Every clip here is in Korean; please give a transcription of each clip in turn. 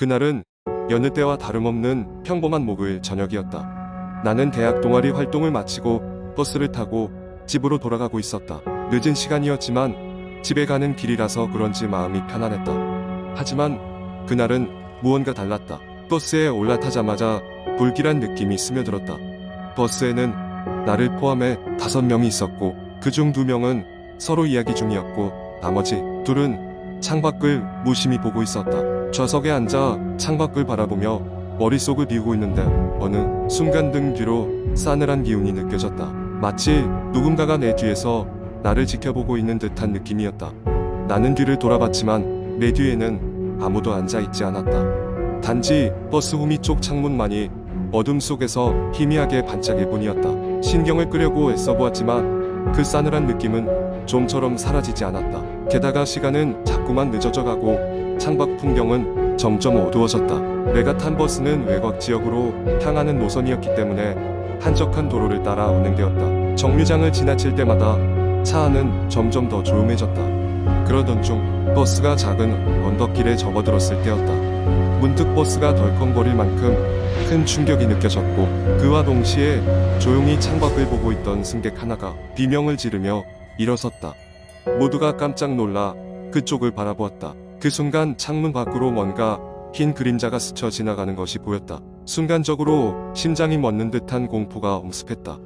그날은 여느 때와 다름없는 평범한 목요일 저녁이었다. 나는 대학 동아리 활동을 마치고 버스를 타고 집으로 돌아가고 있었다. 늦은 시간이었지만 집에 가는 길이라서 그런지 마음이 편안했다. 하지만 그날은 무언가 달랐다. 버스에 올라타자마자 불길한 느낌이 스며들었다. 버스에는 나를 포함해 5명이 있었고 그중 2명은 서로 이야기 중이었고 나머지 2은 창밖을 무심히 보고 있었다. 좌석에 앉아 창밖을 바라보며 머릿속을 비우고 있는데 어느 순간 등 뒤로 싸늘한 기운이 느껴졌다. 마치 누군가가 내 뒤에서 나를 지켜보고 있는 듯한 느낌이었다. 나는 뒤를 돌아봤지만 내 뒤에는 아무도 앉아있지 않았다. 단지 버스 후미 쪽 창문만이 어둠 속에서 희미하게 반짝일 뿐이었다. 신경을 끄려고 애써보았지만 그 싸늘한 느낌은 좀처럼 사라지지 않았다. 게다가 시간은 자꾸만 늦어져 가고 창밖 풍경은 점점 어두워졌다. 내가 탄 버스는 외곽 지역으로 향하는 노선이었기 때문에 한적한 도로를 따라 운행되었다. 정류장을 지나칠 때마다 차 안은 점점 더 조용해졌다. 그러던 중 버스가 작은 언덕길에 접어들었을 때였다. 문득 버스가 덜컹거릴 만큼 큰 충격이 느껴졌고 그와 동시에 조용히 창밖을 보고 있던 승객 하나가 비명을 지르며 일어섰다. 모두가 깜짝 놀라 그쪽을 바라보았다. 그 순간 창문 밖으로 뭔가 흰 그림자가 스쳐 지나가는 것이 보였다. 순간적으로 심장이 멎는 듯한 공포가 엄습했다.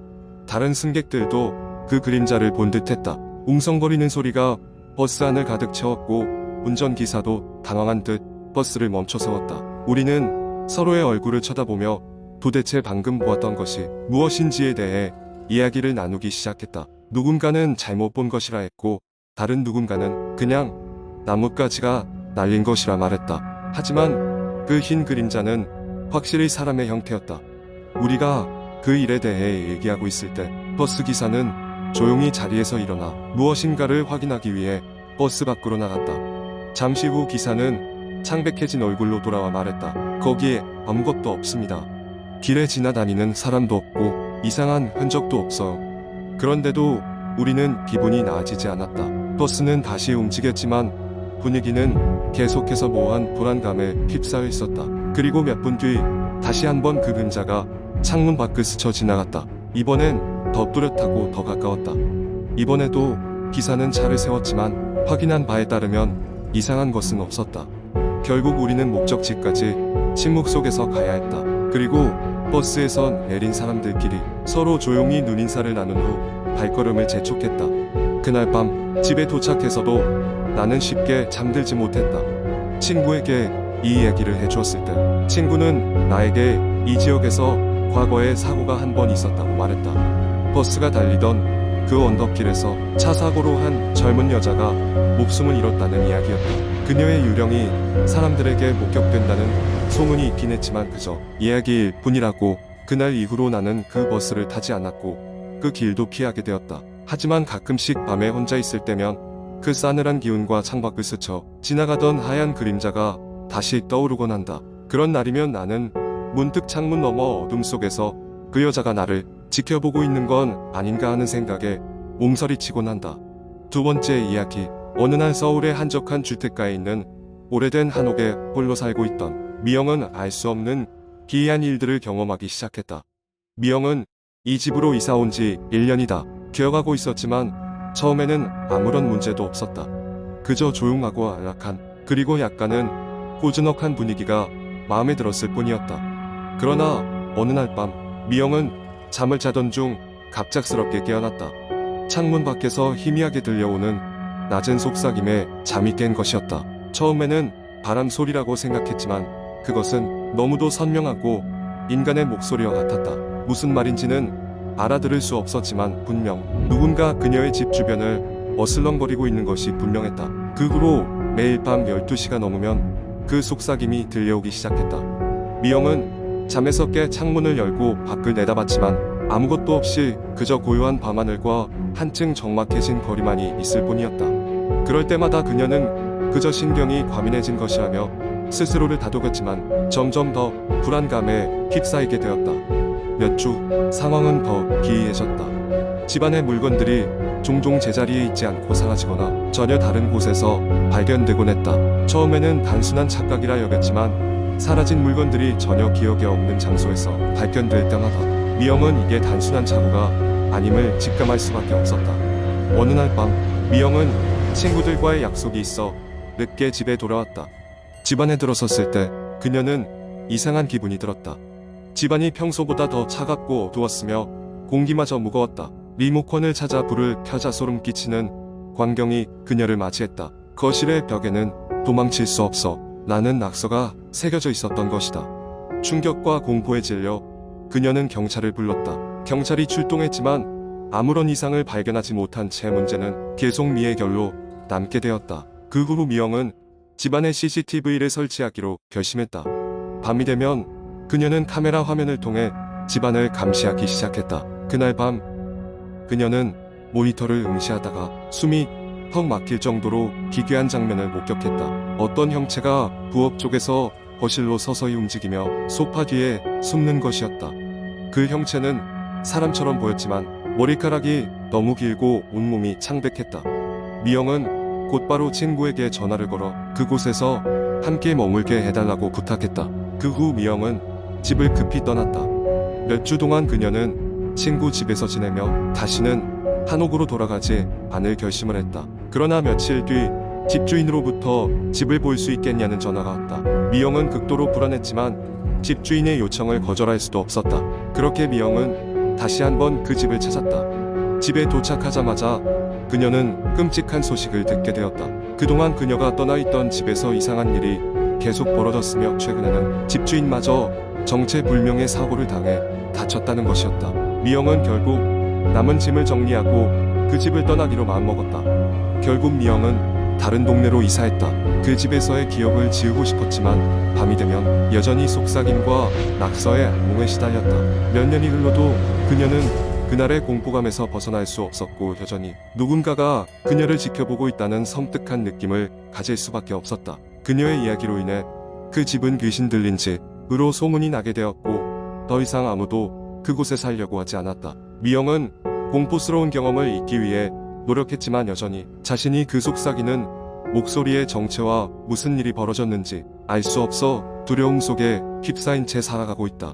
다른 승객들도 그 그림자를 본 듯했다. 웅성거리는 소리가 버스 안을 가득 채웠고 운전기사도 당황한 듯 버스를 멈춰 세웠다. 우리는 서로의 얼굴을 쳐다보며 도대체 방금 보았던 것이 무엇인지에 대해 이야기를 나누기 시작했다. 누군가는 잘못 본 것이라 했고 다른 누군가는 그냥 나뭇가지가 날린 것이라 말했다. 하지만 그 흰 그림자는 확실히 사람의 형태였다. 우리가 그 일에 대해 얘기하고 있을 때 버스 기사는 조용히 자리에서 일어나 무엇인가를 확인하기 위해 버스 밖으로 나갔다. 잠시 후 기사는 창백해진 얼굴로 돌아와 말했다. 거기에 아무것도 없습니다. 길에 지나다니는 사람도 없고 이상한 흔적도 없어요. 그런데도 우리는 기분이 나아지지 않았다. 버스는 다시 움직였지만 분위기는 계속해서 모호한 불안감에 휩싸여 있었다. 그리고 몇 분 뒤 다시 한번 그 그림자가 창문 밖을 스쳐 지나갔다. 이번엔 더 뚜렷하고 더 가까웠다. 이번에도 기사는 차를 세웠지만 확인한 바에 따르면 이상한 것은 없었다. 결국 우리는 목적지까지 침묵 속에서 가야 했다. 그리고 버스에선 내린 사람들끼리 서로 조용히 눈인사를 나눈 후 발걸음을 재촉했다. 그날 밤 집에 도착해서도 나는 쉽게 잠들지 못했다. 친구에게 이 이야기를 해주었을 때 친구는 나에게 이 지역에서 과거에 사고가 한 번 있었다고 말했다. 버스가 달리던 그 언덕길에서 차 사고로 한 젊은 여자가 목숨을 잃었다는 이야기였다. 그녀의 유령이 사람들에게 목격된다는 소문이 있긴 했지만 그저 이야기일 뿐이라고. 그날 이후로 나는 그 버스를 타지 않았고 그 길도 피하게 되었다. 하지만 가끔씩 밤에 혼자 있을 때면 그 싸늘한 기운과 창밖을 스쳐 지나가던 하얀 그림자가 다시 떠오르곤 한다. 그런 날이면 나는 문득 창문 너머 어둠 속에서 그 여자가 나를 지켜보고 있는 건 아닌가 하는 생각에 몸서리치곤 한다. 두 번째 이야기. 어느 날 서울의 한적한 주택가에 있는 오래된 한옥에 홀로 살고 있던 미영은 알 수 없는 기이한 일들을 경험하기 시작했다. 미영은 이 집으로 이사 온 지 1년이다. 기어가고 있었지만 처음에는 아무런 문제도 없었다. 그저 조용하고 안락한 그리고 약간은 고즈넉한 분위기가 마음에 들었을 뿐이었다. 그러나 어느 날 밤 미영은 잠을 자던 중 갑작스럽게 깨어났다. 창문 밖에서 희미하게 들려오는 낮은 속삭임에 잠이 깬 것이었다. 처음에는 바람 소리라고 생각했지만 그것은 너무도 선명하고 인간의 목소리와 같았다. 무슨 말인지는 알아들을 수 없었지만 분명 누군가 그녀의 집 주변을 어슬렁거리고 있는 것이 분명했다. 그 후로 매일 밤 12시가 넘으면 그 속삭임이 들려오기 시작했다. 미영은 잠에서 깨 창문을 열고 밖을 내다봤지만 아무것도 없이 그저 고요한 밤하늘과 한층 적막해진 거리만이 있을 뿐이었다. 그럴 때마다 그녀는 그저 신경이 과민해진 것이라며 스스로를 다독였지만 점점 더 불안감에 휩싸이게 되었다. 몇 주 상황은 더 기이해졌다. 집안의 물건들이 종종 제자리에 있지 않고 사라지거나 전혀 다른 곳에서 발견되곤 했다. 처음에는 단순한 착각이라 여겼지만 사라진 물건들이 전혀 기억에 없는 장소에서 발견될 때마다 미영은 이게 단순한 착오가 아님을 직감할 수밖에 없었다. 어느 날 밤 미영은 친구들과의 약속이 있어 늦게 집에 돌아왔다. 집안에 들어섰을 때 그녀는 이상한 기분이 들었다. 집안이 평소보다 더 차갑고 어두웠으며 공기마저 무거웠다. 리모컨을 찾아 불을 켜자 소름 끼치는 광경이 그녀를 맞이했다. 거실의 벽에는 도망칠 수 없어 라는 낙서가 새겨져 있었던 것이다. 충격과 공포에 질려 그녀는 경찰을 불렀다. 경찰이 출동했지만 아무런 이상을 발견하지 못한 채 문제는 계속 미해결로 남게 되었다. 그 후 미영은 집안에 CCTV를 설치하기로 결심했다. 밤이 되면 그녀는 카메라 화면을 통해 집안을 감시하기 시작했다. 그날 밤 그녀는 모니터를 응시하다가 숨이 턱 막힐 정도로 기괴한 장면을 목격했다. 어떤 형체가 부엌 쪽에서 거실로 서서히 움직이며 소파 뒤에 숨는 것이었다. 그 형체는 사람처럼 보였지만 머리카락이 너무 길고 온몸이 창백했다. 미영은 곧바로 친구에게 전화를 걸어 그곳에서 함께 머물게 해달라고 부탁했다. 그 후 미영은 집을 급히 떠났다. 몇 주 동안 그녀는 친구 집에서 지내며 다시는 한옥으로 돌아가지 않을 결심을 했다. 그러나 며칠 뒤 집주인으로부터 집을 볼 수 있겠냐는 전화가 왔다. 미영은 극도로 불안했지만 집주인의 요청을 거절할 수도 없었다. 그렇게 미영은 다시 한번 그 집을 찾았다. 집에 도착하자마자 그녀는 끔찍한 소식을 듣게 되었다. 그동안 그녀가 떠나 있던 집에서 이상한 일이 계속 벌어졌으며 최근에는 집주인마저 정체불명의 사고를 당해 다쳤다는 것이었다. 미영은 결국 남은 짐을 정리하고 그 집을 떠나기로 마음먹었다. 결국 미영은 다른 동네로 이사했다. 그 집에서의 기억을 지우고 싶었지만 밤이 되면 여전히 속삭임과 낙서의 악몽에 시달렸다. 몇 년이 흘러도 그녀는 그날의 공포감에서 벗어날 수 없었고 여전히 누군가가 그녀를 지켜보고 있다는 섬뜩한 느낌을 가질 수밖에 없었다. 그녀의 이야기로 인해 그 집은 귀신 들린 집으로 소문이 나게 되었고 더 이상 아무도 그곳에 살려고 하지 않았다. 미영은 공포스러운 경험을 잊기 위해 노력했지만 여전히 자신이 그 속삭이는 목소리의 정체와 무슨 일이 벌어졌는지 알 수 없어 두려움 속에 휩싸인 채 살아가고 있다.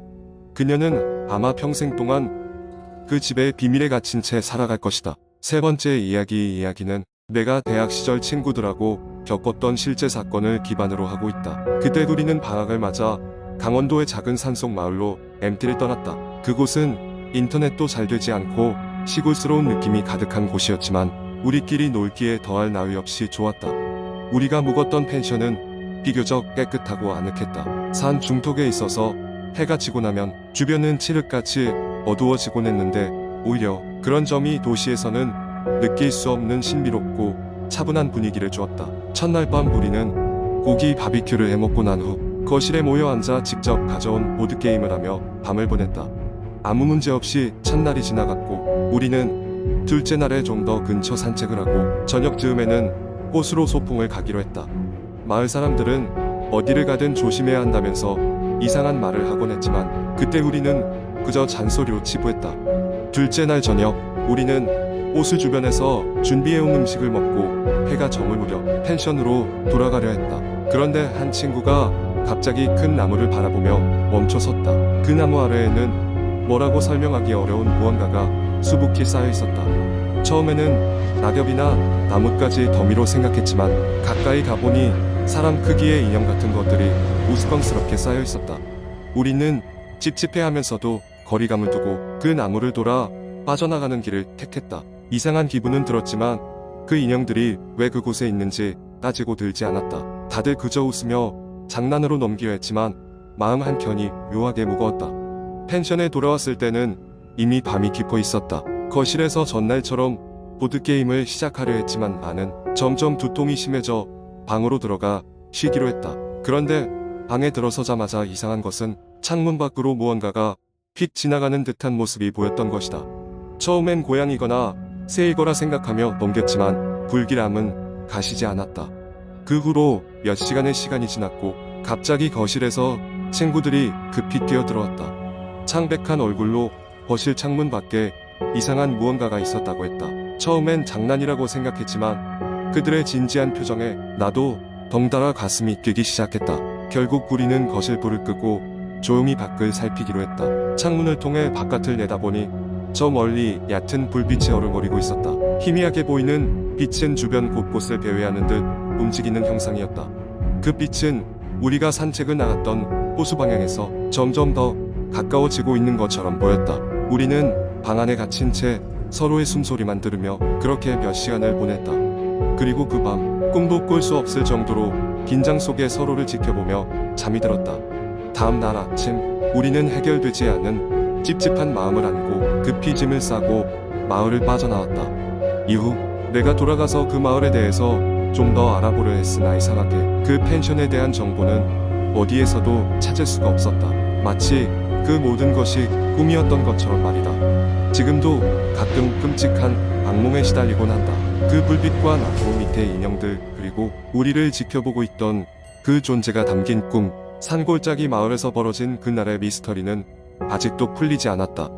그녀는 아마 평생 동안 그 집에 비밀에 갇힌 채 살아갈 것이다. 세 번째 이야기는 내가 대학 시절 친구들하고 겪었던 실제 사건을 기반으로 하고 있다. 그때 우리는 방학을 맞아 강원도의 작은 산속 마을로 MT를 떠났다. 그곳은 인터넷도 잘 되지 않고 시골스러운 느낌이 가득한 곳이었지만 우리끼리 놀기에 더할 나위 없이 좋았다. 우리가 묵었던 펜션은 비교적 깨끗하고 아늑했다. 산 중턱에 있어서 해가 지고 나면 주변은 칠흑같이 어두워지곤 했는데 오히려 그런 점이 도시에서는 느낄 수 없는 신비롭고 차분한 분위기를 주었다. 첫날 밤 우리는 고기 바비큐를 해먹고 난 후 거실에 모여 앉아 직접 가져온 보드게임을 하며 밤을 보냈다. 아무 문제 없이 첫날이 지나갔고 우리는 둘째 날에 좀 더 근처 산책을 하고 저녁 즈음에는 호수로 소풍을 가기로 했다. 마을 사람들은 어디를 가든 조심해야 한다면서 이상한 말을 하곤 했지만 그때 우리는 그저 잔소리로 치부했다. 둘째 날 저녁 우리는 호수 주변에서 준비해온 음식을 먹고 해가 저물 무렵 펜션으로 돌아가려 했다. 그런데 한 친구가 갑자기 큰 나무를 바라보며 멈춰 섰다. 그 나무 아래에는 뭐라고 설명하기 어려운 무언가가 수북히 쌓여 있었다. 처음에는 낙엽이나 나뭇가지 더미로 생각했지만 가까이 가보니 사람 크기의 인형 같은 것들이 우스꽝스럽게 쌓여 있었다. 우리는 찝찝해하면서도 거리감을 두고 그 나무를 돌아 빠져나가는 길을 택했다. 이상한 기분은 들었지만 그 인형들이 왜 그곳에 있는지 따지고 들지 않았다. 다들 그저 웃으며 장난으로 넘기려 했지만 마음 한켠이 묘하게 무거웠다. 펜션에 돌아왔을 때는 이미 밤이 깊어 있었다. 거실에서 전날처럼 보드게임을 시작하려 했지만 나는 점점 두통이 심해져 방으로 들어가 쉬기로 했다. 그런데 방에 들어서자마자 이상한 것은 창문 밖으로 무언가가 휙 지나가는 듯한 모습이 보였던 것이다. 처음엔 고양이거나 새일 거라 생각하며 넘겼지만 불길함은 가시지 않았다. 그 후로 몇 시간의 시간이 지났고 갑자기 거실에서 친구들이 급히 뛰어들어왔다. 창백한 얼굴로 거실 창문 밖에 이상한 무언가가 있었다고 했다. 처음엔 장난이라고 생각했지만 그들의 진지한 표정에 나도 덩달아 가슴이 뛰기 시작했다. 결국 우리는 거실 불을 끄고 조용히 밖을 살피기로 했다. 창문을 통해 바깥을 내다보니 저 멀리 얕은 불빛이 어른거리고 있었다. 희미하게 보이는 빛은 주변 곳곳을 배회하는 듯 움직이는 형상이었다. 그 빛은 우리가 산책을 나갔던 호수 방향에서 점점 더 가까워지고 있는 것처럼 보였다. 우리는 방 안에 갇힌 채 서로의 숨소리만 들으며 그렇게 몇 시간을 보냈다. 그리고 그 밤 꿈도 꿀 수 없을 정도로 긴장 속에 서로를 지켜보며 잠이 들었다. 다음 날 아침 우리는 해결되지 않은 찝찝한 마음을 안고 급히 짐을 싸고 마을을 빠져나왔다. 이후 내가 돌아가서 그 마을에 대해서 좀 더 알아보려 했으나 이상하게 그 펜션에 대한 정보는 어디에서도 찾을 수가 없었다. 마치 그 모든 것이 꿈이었던 것처럼 말이다. 지금도 가끔 끔찍한 악몽에 시달리곤 한다. 그 불빛과 나무 밑에 인형들 그리고 우리를 지켜보고 있던 그 존재가 담긴 꿈. 산골짜기 마을에서 벌어진 그날의 미스터리는 아직도 풀리지 않았다.